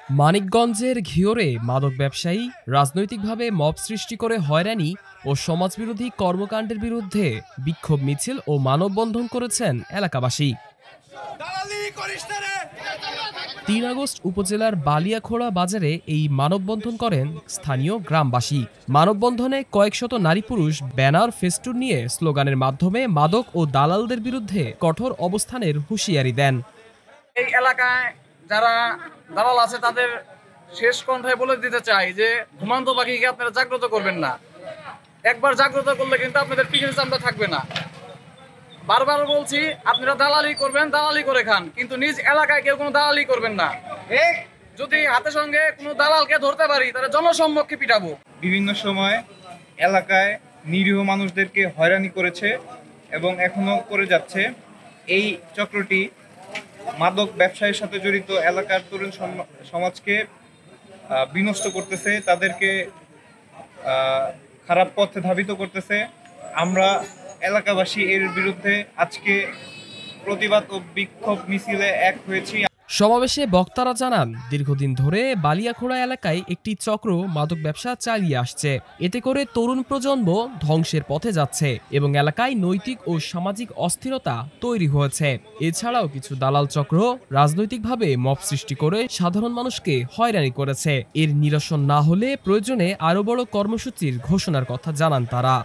মানিকগঞ্জের ঘিওরে মাদক ব্যবসায়ী রাজনৈতিকভাবে মব সৃষ্টি করে হয়রানি ও সমাজবিরোধী কর্মকাণ্ডের বিরুদ্ধে বিক্ষোভ মিছিল ও মানববন্ধন করেছেন এলাকাবাসী। ৩ আগস্ট উপজেলার বালিয়াখোড়া বাজারে এই মানববন্ধন করেন স্থানীয় গ্রামবাসী। মানববন্ধনে কয়েকশত নারী পুরুষ ব্যানার ফেস্টুন নিয়ে স্লোগানের মাধ্যমে মাদক ও দালালদের বিরুদ্ধে কঠোর অবস্থানের হুঁশিয়ারি দেন। এই এলাকায় যারা দালাল আছে তাদের শেষ কণ্ঠায় বলে দিতে চাই যে ঘুমান্ত পাখিকে আপনারা জাগ্রত করবেন না। একবার জাগ্রত করলে কিন্তু আপনাদের পিছনে চামড়া থাকবে না। বারবার বলছি, আপনারা দালালি করবেন, দালালি করে খান, কিন্তু নিজ এলাকায় কেউ কোনো দালালি করবেন না। যদি হাতে সঙ্গে কোনো দালালকে ধরতে পারি তাহলে জনসম্মুখে পিটাবো। বিভিন্ন সময় এলাকায় নিরীহ মানুষদেরকে হয়রানি করেছে এবং এখনো করে যাচ্ছে। এই চক্রটি মাদক ব্যবসায়ের সাথে জড়িত এলাকার তরুণ সমাজকে বিনষ্ট করতেছে, তাদেরকে খারাপ পথে ধাবিত করতেছে। আমরা এলাকাবাসী এর বিরুদ্ধে আজকে প্রতিবাদ ও বিক্ষোভ মিছিলে এক হয়েছি। সমাবেশে বক্তারা জানান, দীর্ঘদিন ধরে বালিয়াখোড়া এলাকায় একটি চক্র মাদক ব্যবসা চালিয়ে আসছে। এতে করে তরুণ প্রজন্ম ধ্বংসের পথে যাচ্ছে এবং এলাকায় নৈতিক ও সামাজিক অস্থিরতা তৈরি হয়েছে। এছাড়াও কিছু দালাল চক্র রাজনৈতিকভাবে মব সৃষ্টি করে সাধারণ মানুষকে হয়রানি করেছে। এর নিরসন না হলে প্রয়োজনে আরও বড় কর্মসূচির ঘোষণার কথা জানান তারা।